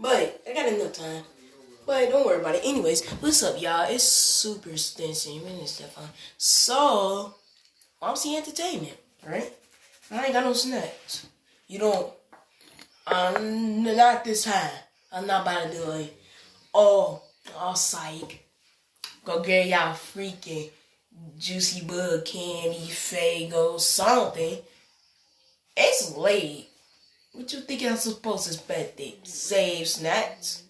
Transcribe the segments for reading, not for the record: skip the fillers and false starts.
But I got enough time. But don't worry about it. Anyways, what's up, y'all? It's Super Stinson. My name is Stefan. So, wansee entertainment, right? I ain't got no snacks. You don't. Not this time. I'm not about to do it. Oh, psych. Go get y'all freaking juicy bug candy, Fago, something. It's late. What you think I'm supposed to expect? It? Save snacks?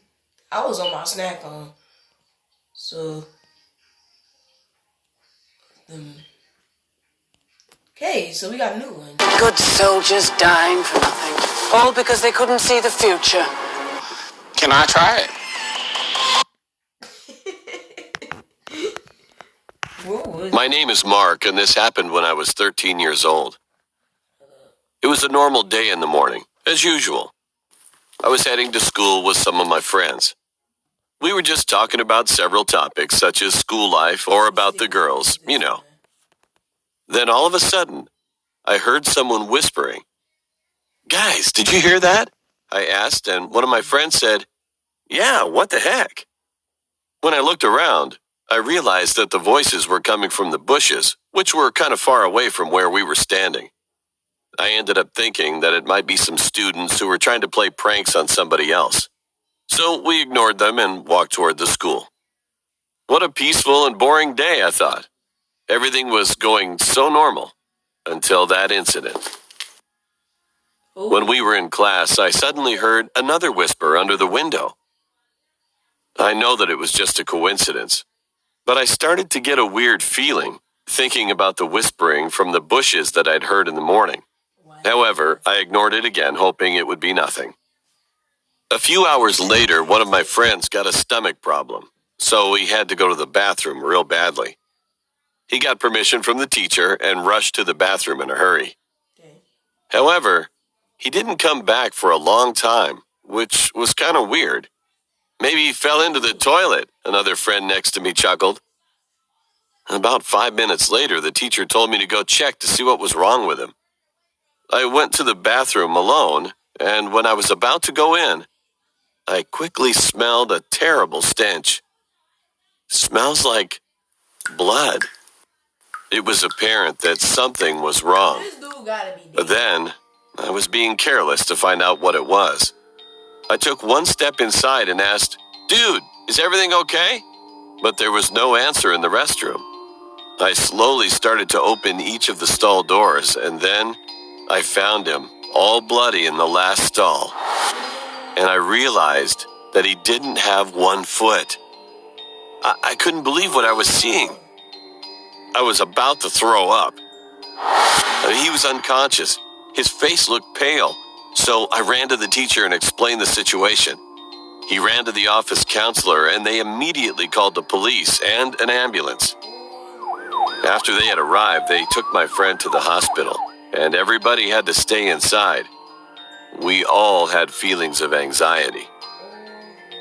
I was on my snack on. So, okay, so we got a new one. Good soldiers dying for nothing. All because they couldn't see the future. Can I try it? My name is Mark, and this happened when I was 13 years old. It was a normal day in the morning, as usual. I was heading to school with some of my friends. We were just talking about several topics, such as school life or about the girls, you know. Then all of a sudden, I heard someone whispering. "Guys, did you hear that?" I asked, and one of my friends said, "Yeah, what the heck?" When I looked around, I realized that the voices were coming from the bushes, which were kind of far away from where we were standing. I ended up thinking that it might be some students who were trying to play pranks on somebody else. So we ignored them and walked toward the school. What a peaceful and boring day, I thought. Everything was going so normal until that incident. When we were in class, I suddenly heard another whisper under the window. I know that it was just a coincidence, but I started to get a weird feeling, thinking about the whispering from the bushes that I'd heard in the morning. However, I ignored it again, hoping it would be nothing. A few hours later, one of my friends got a stomach problem, so he had to go to the bathroom real badly. He got permission from the teacher and rushed to the bathroom in a hurry. However, he didn't come back for a long time, which was kind of weird. "Maybe he fell into the toilet," another friend next to me chuckled. About 5 minutes later, the teacher told me to go check to see what was wrong with him. I went to the bathroom alone, and when I was about to go in, I quickly smelled a terrible stench. Smells like blood. It was apparent that something was wrong. This dude gotta be dead. But then, I was being careless to find out what it was. I took one step inside and asked, "Dude, is everything okay?" But there was no answer in the restroom. I slowly started to open each of the stall doors, and then I found him, all bloody in the last stall. And I realized that he didn't have one foot. I couldn't believe what I was seeing. I was about to throw up. He was unconscious. His face looked pale. So I ran to the teacher and explained the situation. He ran to the office counselor, and they immediately called the police and an ambulance. After they had arrived, they took my friend to the hospital, and everybody had to stay inside. We all had feelings of anxiety.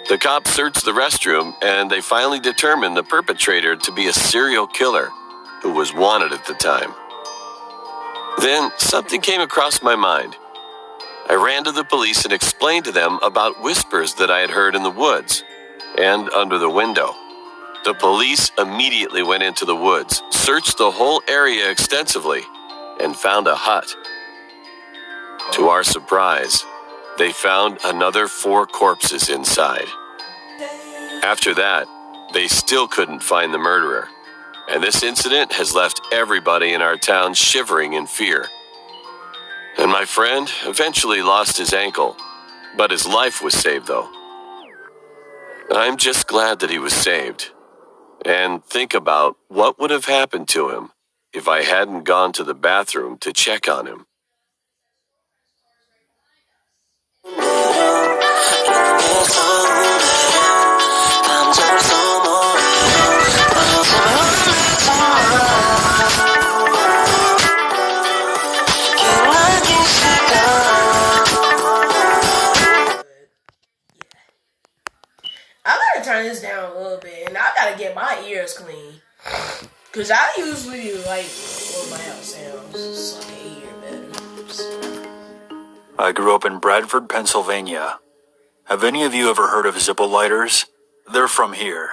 The cops searched the restroom, and they finally determined the perpetrator to be a serial killer who was wanted at the time. Then something came across my mind. I ran to the police and explained to them about whispers that I had heard in the woods and under the window. The police immediately went into the woods, searched the whole area extensively, and found a hut. To our surprise, they found another 4 corpses inside. After that, they still couldn't find the murderer, and this incident has left everybody in our town shivering in fear. And my friend eventually lost his ankle, but his life was saved though. I'm just glad that he was saved. And think about what would have happened to him if I hadn't gone to the bathroom to check on him. I gotta turn this down a little bit, and I gotta get my ears clean. Cause I usually like what my house sounds, so I can hear better. I grew up in Bradford, Pennsylvania. Have any of you ever heard of Zippo lighters? They're from here.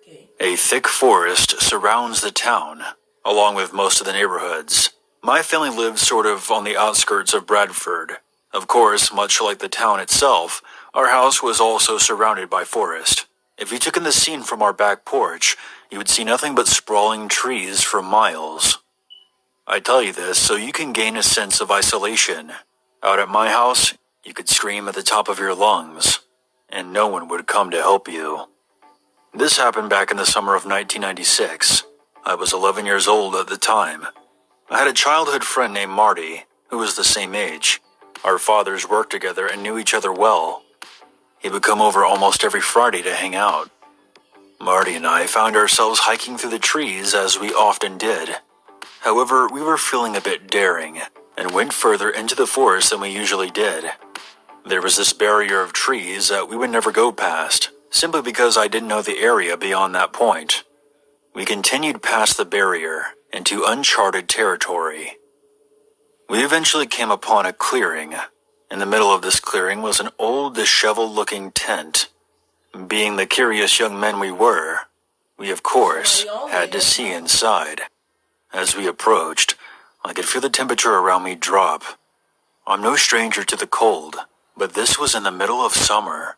Okay. A thick forest surrounds the town, along with most of the neighborhoods. My family lives sort of on the outskirts of Bradford. Of course, much like the town itself, our house was also surrounded by forest. If you took in the scene from our back porch, you would see nothing but sprawling trees for miles. I tell you this so you can gain a sense of isolation. Out at my house, you could scream at the top of your lungs, and no one would come to help you. This happened back in the summer of 1996. I was 11 years old at the time. I had a childhood friend named Marty, who was the same age. Our fathers worked together and knew each other well. He would come over almost every Friday to hang out. Marty and I found ourselves hiking through the trees as we often did. However, we were feeling a bit daring and went further into the forest than we usually did. There was this barrier of trees that we would never go past, simply because I didn't know the area beyond that point. We continued past the barrier into uncharted territory. We eventually came upon a clearing. In the middle of this clearing was an old, disheveled-looking tent. Being the curious young men we were, we of course had to see inside. As we approached, I could feel the temperature around me drop. I'm no stranger to the cold, but this was in the middle of summer.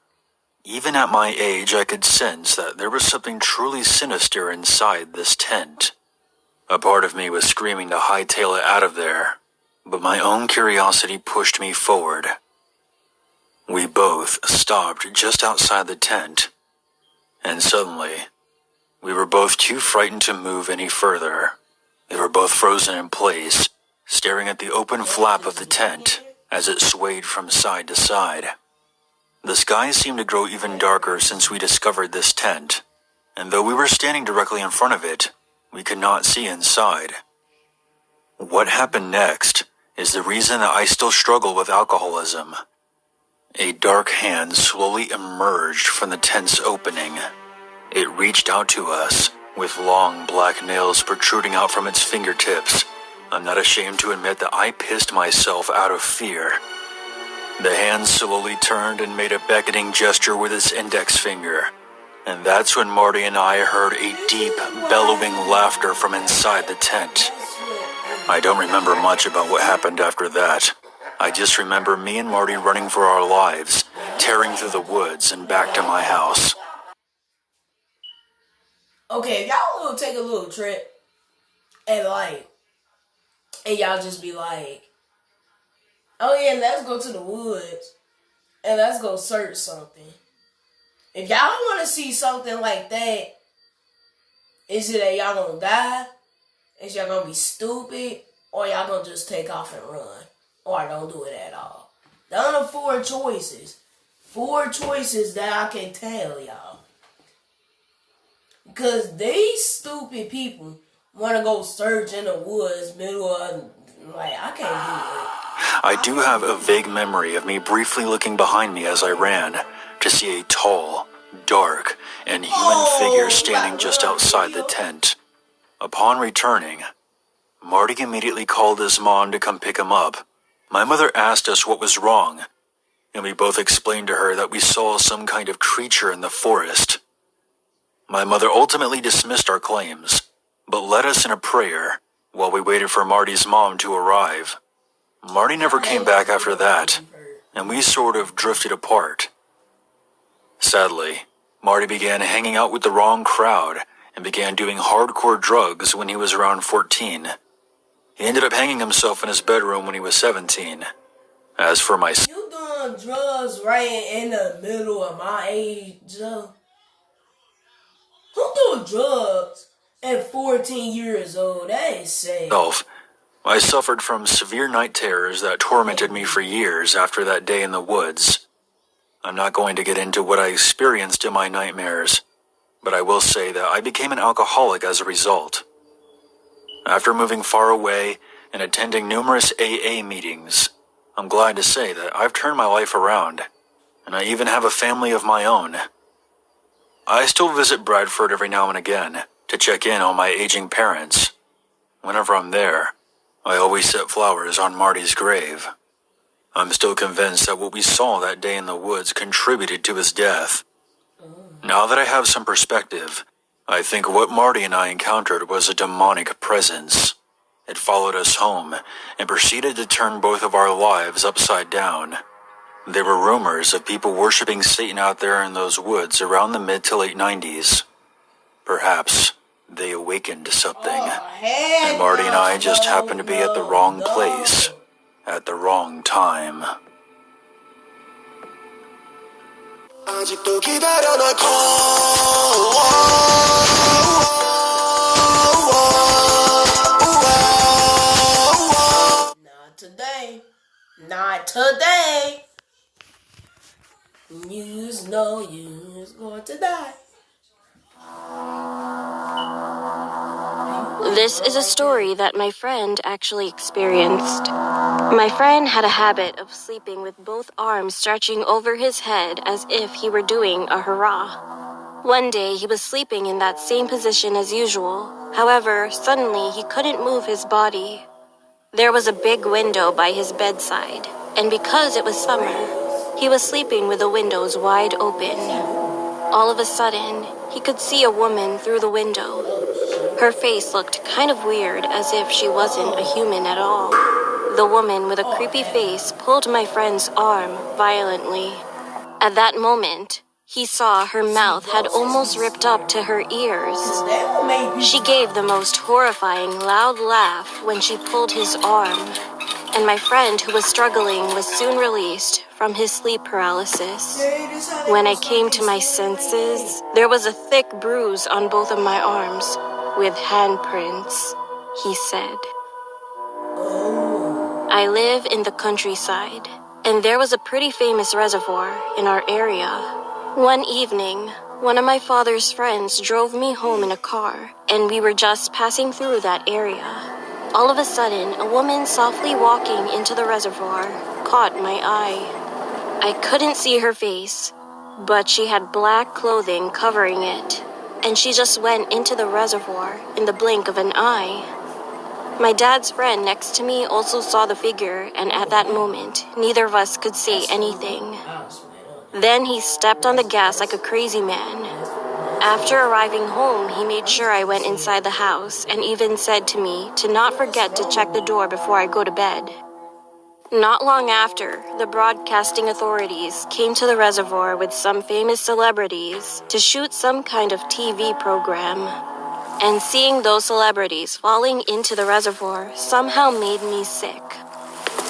Even at my age, I could sense that there was something truly sinister inside this tent. A part of me was screaming to hightail it out of there, but my own curiosity pushed me forward. We both stopped just outside the tent, and suddenly, we were both too frightened to move any further. We were both frozen in place, staring at the open flap of the tent as it swayed from side to side. The sky seemed to grow even darker since we discovered this tent, and though we were standing directly in front of it, we could not see inside. What happened next is the reason that I still struggle with alcoholism. A dark hand slowly emerged from the tent's opening. It reached out to us, with long black nails protruding out from its fingertips. I'm not ashamed to admit that I pissed myself out of fear. The hand slowly turned and made a beckoning gesture with its index finger. And that's when Marty and I heard a deep, bellowing laughter from inside the tent. I don't remember much about what happened after that. I just remember me and Marty running for our lives, tearing through the woods and back to my house. Okay, if y'all will take a little trip and y'all just be like, oh yeah, let's go to the woods and let's go search something. If y'all want to see something like that, is it that y'all gonna die? Is y'all gonna be stupid? Or y'all gonna just take off and run? Or don't do it at all? Those are four choices. Four choices that I can tell y'all. Because these stupid people want to go search in the woods, middle of, I can't do it. I do have a vague memory of me briefly looking behind me as I ran to see a tall, dark, and human figure standing just outside the tent. Upon returning, Marty immediately called his mom to come pick him up. My mother asked us what was wrong, and we both explained to her that we saw some kind of creature in the forest. My mother ultimately dismissed our claims, but led us in a prayer while we waited for Marty's mom to arrive. Marty never came back after that, and we sort of drifted apart. Sadly, Marty began hanging out with the wrong crowd and began doing hardcore drugs when he was around 14. He ended up hanging himself in his bedroom when he was 17. As for my... You doing drugs right in the middle of my age, Joe? Who doing drugs at 14 years old? That ain't safe. I suffered from severe night terrors that tormented me for years after that day in the woods. I'm not going to get into what I experienced in my nightmares, but I will say that I became an alcoholic as a result. After moving far away and attending numerous AA meetings, I'm glad to say that I've turned my life around, and I even have a family of my own. I still visit Bradford every now and again to check in on my aging parents. Whenever I'm there, I always set flowers on Marty's grave. I'm still convinced that what we saw that day in the woods contributed to his death. Now that I have some perspective, I think what Marty and I encountered was a demonic presence. It followed us home and proceeded to turn both of our lives upside down. There were rumors of people worshipping Satan out there in those woods around the mid to late 90s. Perhaps they awakened to something, and Marty and I just happened to be at the wrong place at the wrong time. Not today. Not today. You's know you's going to die. This is a story that my friend actually experienced. My friend had a habit of sleeping with both arms stretching over his head as if he were doing a hurrah. One day he was sleeping in that same position as usual. However, suddenly he couldn't move his body. There was a big window by his bedside, and because it was summer, he was sleeping with the windows wide open. All of a sudden, he could see a woman through the window. Her face looked kind of weird, as if she wasn't a human at all. The woman with a creepy face pulled my friend's arm violently. At that moment, he saw her mouth had almost ripped up to her ears. She gave the most horrifying loud laugh when she pulled his arm, and my friend, who was struggling, was soon released from his sleep paralysis. When I came to my senses, there was a thick bruise on both of my arms, with handprints, he said. I live in the countryside, and there was a pretty famous reservoir in our area. One evening, one of my father's friends drove me home in a car, and we were just passing through that area. All of a sudden, a woman softly walking into the reservoir caught my eye. I couldn't see her face, but she had black clothing covering it, and she just went into the reservoir in the blink of an eye. My dad's friend next to me also saw the figure, and at that moment, neither of us could say anything. Then he stepped on the gas like a crazy man. After arriving home, he made sure I went inside the house and even said to me to not forget to check the door before I go to bed. Not long after, the broadcasting authorities came to the reservoir with some famous celebrities to shoot some kind of TV program. And seeing those celebrities falling into the reservoir somehow made me sick.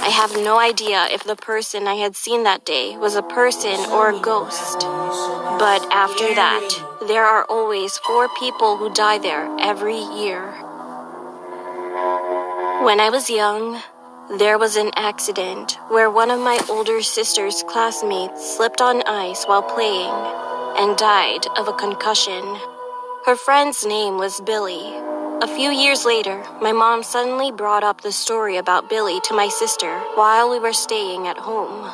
I have no idea if the person I had seen that day was a person or a ghost. But after that, there are always 4 people who die there every year. When I was young, there was an accident where one of my older sister's classmates slipped on ice while playing and died of a concussion. Her friend's name was Billy. A few years later, my mom suddenly brought up the story about Billy to my sister while we were staying at home.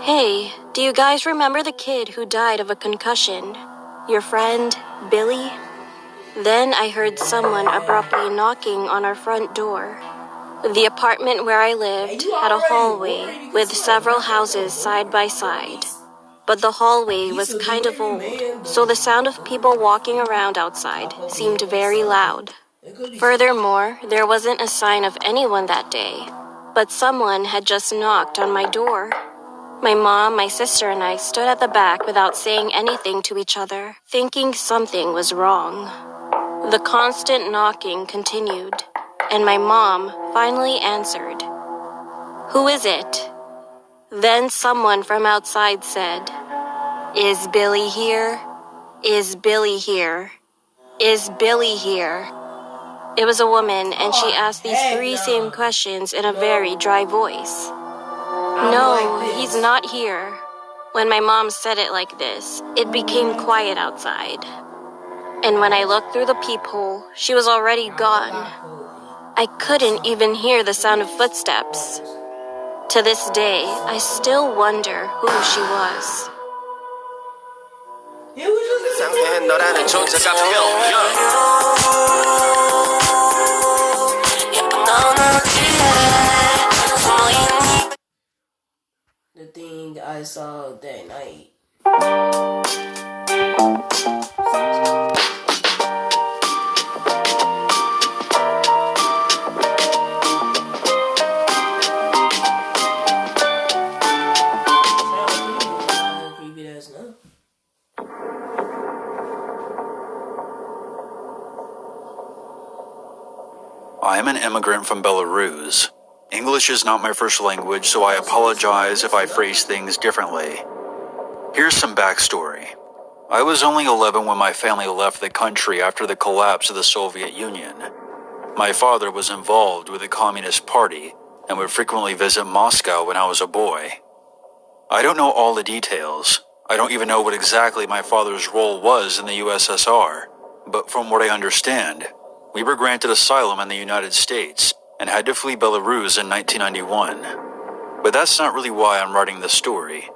Hey, do you guys remember the kid who died of a concussion? Your friend, Billy? Then I heard someone abruptly knocking on our front door. The apartment where I lived had a hallway with several houses side by side. But the hallway was kind of old, so the sound of people walking around outside seemed very loud. Furthermore, there wasn't a sign of anyone that day, but someone had just knocked on my door. My mom, my sister, and I stood at the back without saying anything to each other, thinking something was wrong. The constant knocking continued, and my mom finally answered. "Who is it?" Then someone from outside said, "Is Billy here? Is Billy here? Is Billy here?" It was a woman, and she asked these 3 same questions in a very dry voice. "No, he's not here." When my mom said it like this, it became quiet outside. And when I looked through the peephole, she was already gone. I couldn't even hear the sound of footsteps. To this day, I still wonder who she was. I saw that night. Creepy as enough. I am an immigrant from Belarus. English is not my first language, so I apologize if I phrase things differently. Here's some backstory. I was only 11 when my family left the country after the collapse of the Soviet Union. My father was involved with the Communist Party and would frequently visit Moscow when I was a boy. I don't know all the details. I don't even know what exactly my father's role was in the USSR, but from what I understand, we were granted asylum in the United States and had to flee Belarus in 1991. But that's not really why I'm writing this story.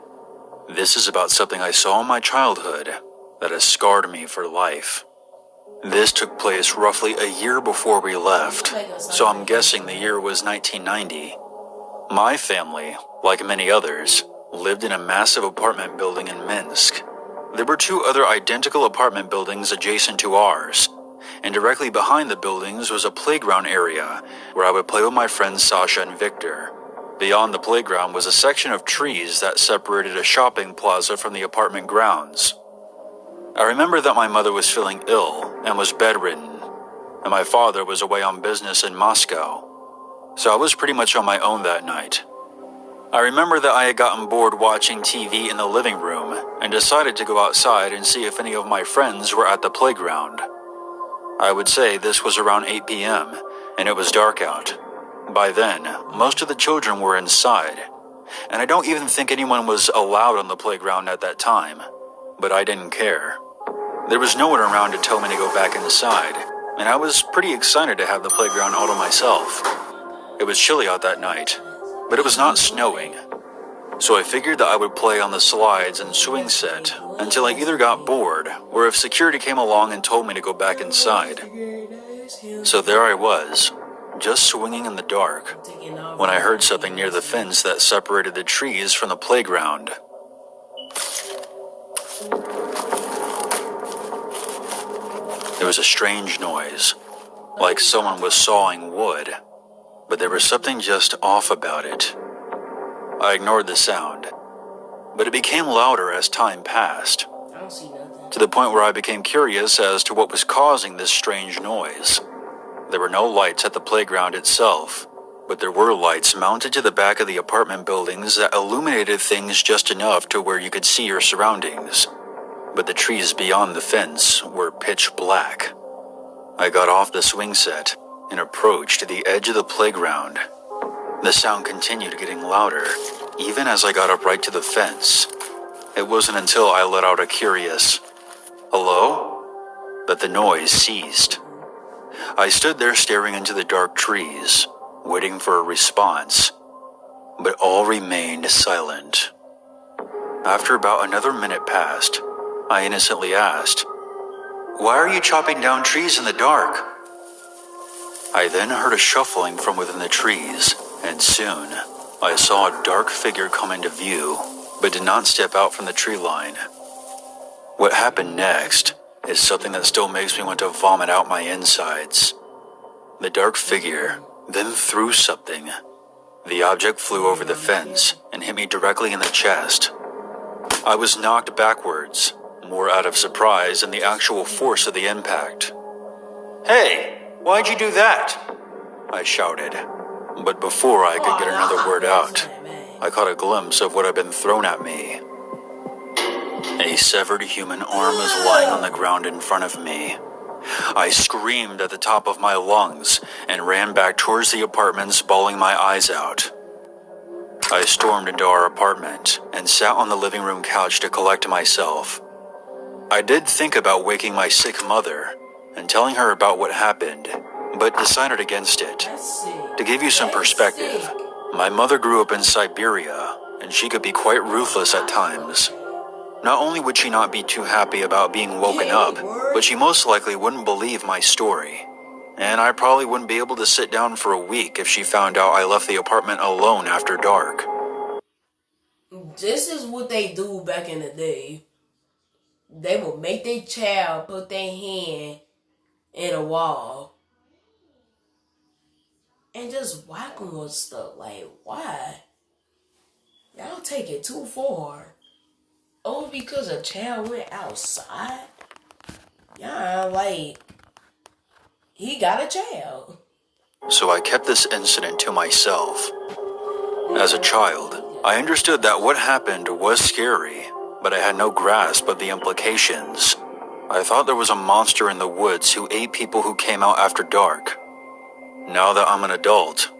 This is about something I saw in my childhood that has scarred me for life. This took place roughly a year before we left, so I'm guessing the year was 1990. My family, like many others, lived in a massive apartment building in Minsk. There were two other identical apartment buildings adjacent to ours, and directly behind the buildings was a playground area where I would play with my friends Sasha and Victor. Beyond the playground was a section of trees that separated a shopping plaza from the apartment grounds. I remember that my mother was feeling ill and was bedridden, and my father was away on business in Moscow, so I was pretty much on my own that night. I remember that I had gotten bored watching TV in the living room and decided to go outside and see if any of my friends were at the playground. I would say this was around 8 p.m., and it was dark out. By then, most of the children were inside, and I don't even think anyone was allowed on the playground at that time, but I didn't care. There was no one around to tell me to go back inside, and I was pretty excited to have the playground all to myself. It was chilly out that night, but it was not snowing, so I figured that I would play on the slides and swing set until I either got bored or if security came along and told me to go back inside. So there I was, just swinging in the dark, when I heard something near the fence that separated the trees from the playground. There was a strange noise, like someone was sawing wood, but there was something just off about it. I ignored the sound, but it became louder as time passed, I don't see nothing. to the point where I became curious as to what was causing this strange noise. There were no lights at the playground itself, but there were lights mounted to the back of the apartment buildings that illuminated things just enough to where you could see your surroundings. But the trees beyond the fence were pitch black. I got off the swing set and approached the edge of the playground. The sound continued getting louder, even as I got up right to the fence. It wasn't until I let out a curious, "Hello?" that the noise ceased. I stood there staring into the dark trees, waiting for a response, but all remained silent. After about another minute passed, I innocently asked, "Why are you chopping down trees in the dark?" I then heard a shuffling from within the trees, and soon I saw a dark figure come into view, but did not step out from the tree line. What happened next is something that still makes me want to vomit out my insides. The dark figure then threw something. The object flew over the fence and hit me directly in the chest. I was knocked backwards, more out of surprise than the actual force of the impact. "Hey, why'd you do that?" I shouted. But before I could get another word out, I caught a glimpse of what had been thrown at me. A severed human arm was lying on the ground in front of me. I screamed at the top of my lungs and ran back towards the apartments, bawling my eyes out. I stormed into our apartment and sat on the living room couch to collect myself. I did think about waking my sick mother and telling her about what happened, but decided against it. To give you some perspective, my mother grew up in Siberia, and she could be quite ruthless at times. Not only would she not be too happy about being woken up, but she most likely wouldn't believe my story. And I probably wouldn't be able to sit down for a week if she found out I left the apartment alone after dark. this is what they do back in the day. They will make their child put their hand in a wall and just whack them with stuff. Like, why? Y'all take it too far. Oh, because a child went outside? Yeah, like, he got a child. So I kept this incident to myself. As a child, I understood that what happened was scary, but I had no grasp of the implications. I thought there was a monster in the woods who ate people who came out after dark. Now that I'm an adult,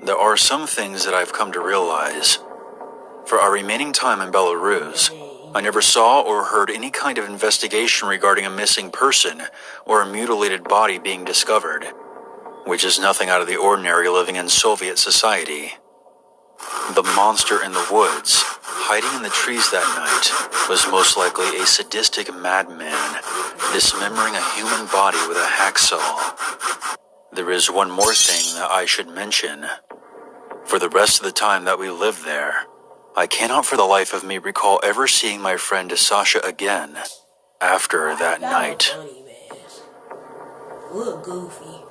there are some things that I've come to realize. For our remaining time in Belarus, I never saw or heard any kind of investigation regarding a missing person or a mutilated body being discovered, which is nothing out of the ordinary living in Soviet society. The monster in the woods, hiding in the trees that night, was most likely a sadistic madman, dismembering a human body with a hacksaw. There is one more thing that I should mention. For the rest of the time that we lived there, I cannot for the life of me recall ever seeing my friend Sasha again after that night. Funny, man. Look goofy.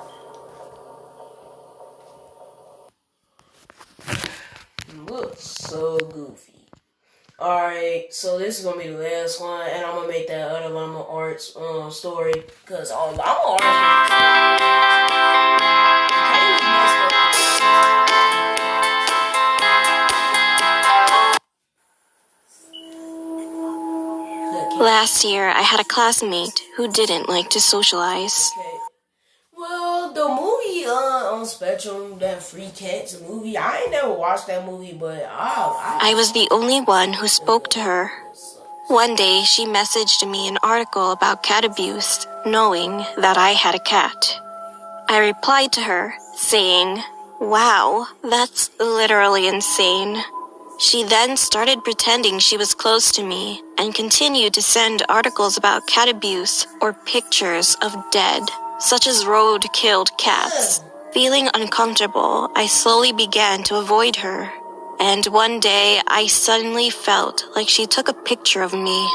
Look so goofy. Alright, so this is gonna be the last one, and I'm gonna make that other Llama Arts story, because all Llama Last year, I had a classmate who didn't like to socialize. Okay. Well, the movie on Spectrum, that Free Cats movie, I ain't never watched that movie, but I was the only one who spoke to her. One day, she messaged me an article about cat abuse, knowing that I had a cat. I replied to her, saying, "Wow, that's literally insane." She then started pretending she was close to me and continued to send articles about cat abuse or pictures of dead, such as road-killed cats. Feeling uncomfortable, I slowly began to avoid her. And one day, I suddenly felt like she took a picture of me.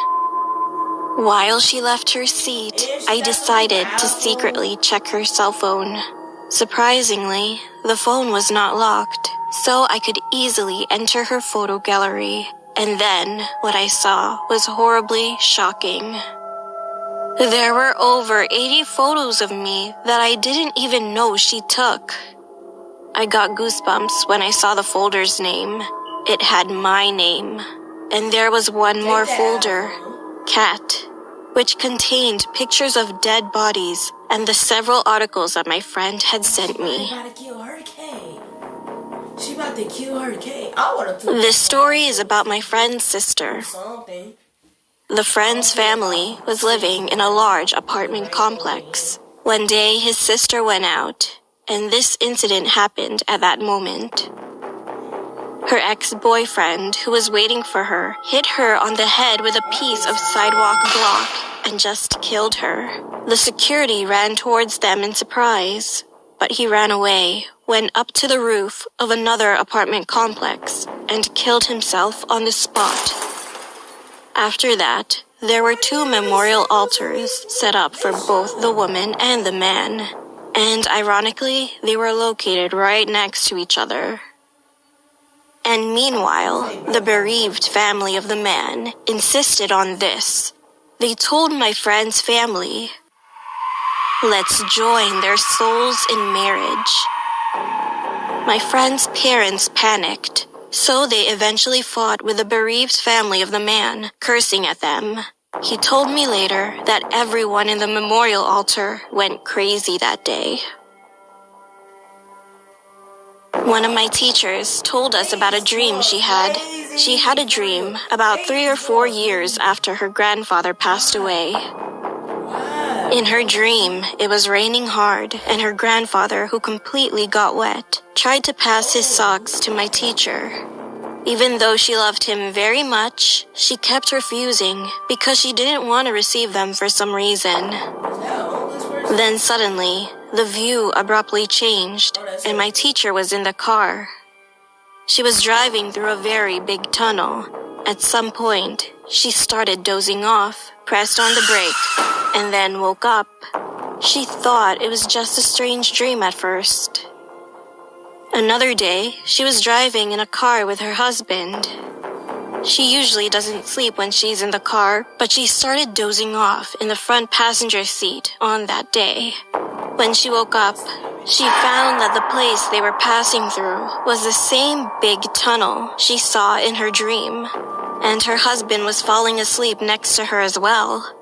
While she left her seat, I decided to secretly check her cell phone. Surprisingly, the phone was not locked, so I could easily enter her photo gallery. And then, what I saw was horribly shocking. There were over 80 photos of me that I didn't even know she took. I got goosebumps when I saw the folder's name. It had my name. And there was one more folder, Cat, which contained pictures of dead bodies and the several articles that my friend had sent me. She about to kill her cat. This story is about my friend's sister. The friend's family was living in a large apartment complex. One day, his sister went out, and this incident happened at that moment. Her ex-boyfriend, who was waiting for her, hit her on the head with a piece of sidewalk block and just killed her. The security ran towards them in surprise, but he ran away, went up to the roof of another apartment complex, and killed himself on the spot. After that, there were 2 memorial altars set up for both the woman and the man, and ironically, they were located right next to each other. And meanwhile, the bereaved family of the man insisted on this. They told my friend's family, "Let's join their souls in marriage." My friend's parents panicked, so they eventually fought with the bereaved family of the man, cursing at them. He told me later that everyone in the memorial altar went crazy that day. One of my teachers told us about a dream she had. She had a dream about 3 or 4 years after her grandfather passed away. In her dream, it was raining hard, and her grandfather, who completely got wet, tried to pass his socks to my teacher. Even though she loved him very much, she kept refusing because she didn't want to receive them for some reason. Then suddenly, the view abruptly changed, and my teacher was in the car. She was driving through a very big tunnel, At some point, she started dozing off, pressed on the brake, and then woke up. She thought it was just a strange dream at first. Another day, she was driving in a car with her husband. She usually doesn't sleep when she's in the car, but she started dozing off in the front passenger seat on that day. When she woke up, she found that the place they were passing through was the same big tunnel she saw in her dream, and her husband was falling asleep next to her as well.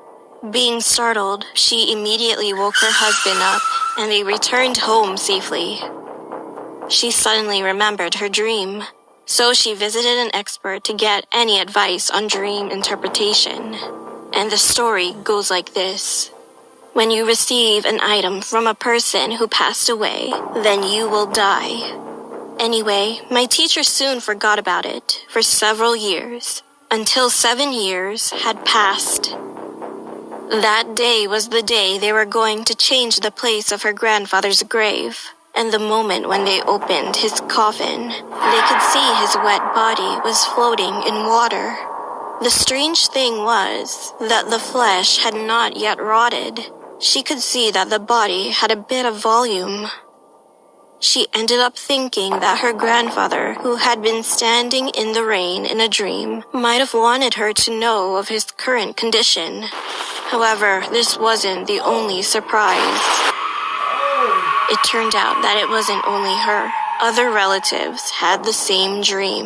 Being startled, she immediately woke her husband up, and they returned home safely. She suddenly remembered her dream, so she visited an expert to get any advice on dream interpretation. And the story goes like this. When you receive an item from a person who passed away, then you will die. Anyway, my teacher soon forgot about it for several years, until 7 years had passed. That day was the day they were going to change the place of her grandfather's grave. And the moment when they opened his coffin, they could see his wet body was floating in water. The strange thing was that the flesh had not yet rotted. She could see that the body had a bit of volume. She ended up thinking that her grandfather, who had been standing in the rain in a dream, might have wanted her to know of his current condition. However, this wasn't the only surprise. It turned out that it wasn't only her. Other relatives had the same dream.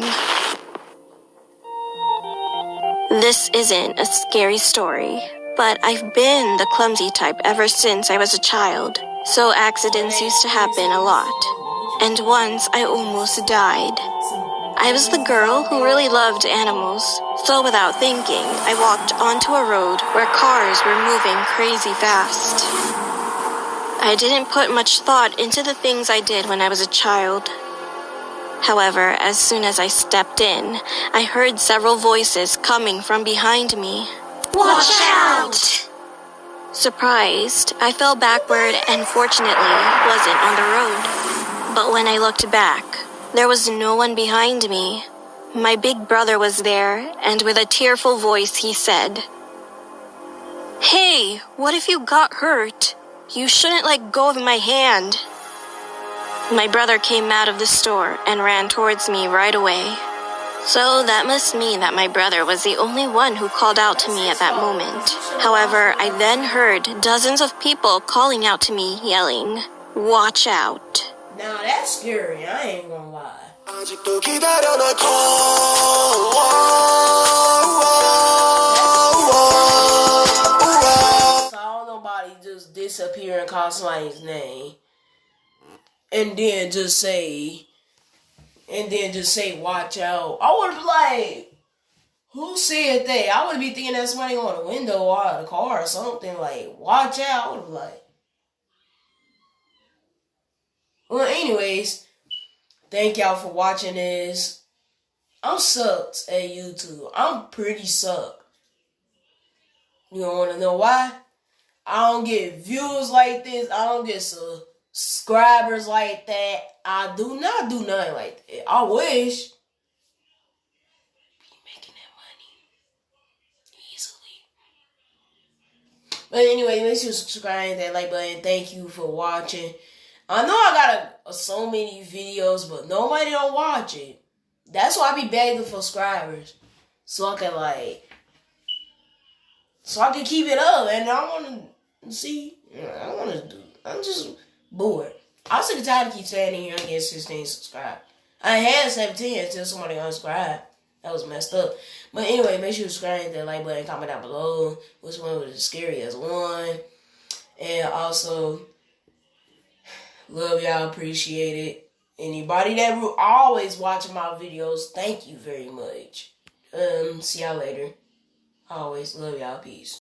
This isn't a scary story, but I've been the clumsy type ever since I was a child, so accidents used to happen a lot. And once I almost died. I was the girl who really loved animals, so without thinking, I walked onto a road where cars were moving crazy fast. I didn't put much thought into the things I did when I was a child. However, as soon as I stepped in, I heard several voices coming from behind me. Watch out! Surprised, I fell backward and fortunately wasn't on the road. But when I looked back, there was no one behind me. My big brother was there, and with a tearful voice he said, "Hey, what if you got hurt? You shouldn't let go of my hand." My brother came out of the store and ran towards me right away. So that must mean that my brother was the only one who called out to me at that moment. However, I then heard dozens of people calling out to me, yelling, "Watch out." Now that's scary, I ain't gonna lie. Saw nobody just disappear and call somebody's name. And then just say, watch out. I would be like, who said that? I would be thinking that somebody on the window or out of the car or something, like, watch out. I would be like, well, anyways, thank y'all for watching this. I'm sucked at YouTube. I'm pretty sucked. You don't want to know why? I don't get views like this. I don't get subscribers like that. I do not do nothing like that. I wish. Be making that money easily. But anyway, make sure you subscribe, that like button. Thank you for watching. I know I got so many videos, but nobody don't watch it. That's why I be begging for subscribers. So I can keep it up. And I want to see. I'm just bored. I was sick and tired to keep standing here and get 16 subscribed. I had 17 until somebody unsubscribed. That was messed up. But anyway, make sure you subscribe, hit that like button, comment down below which one was the scariest one. And also, love y'all, appreciate it. Anybody that always watching my videos, thank you very much. See y'all later. Always love y'all, peace.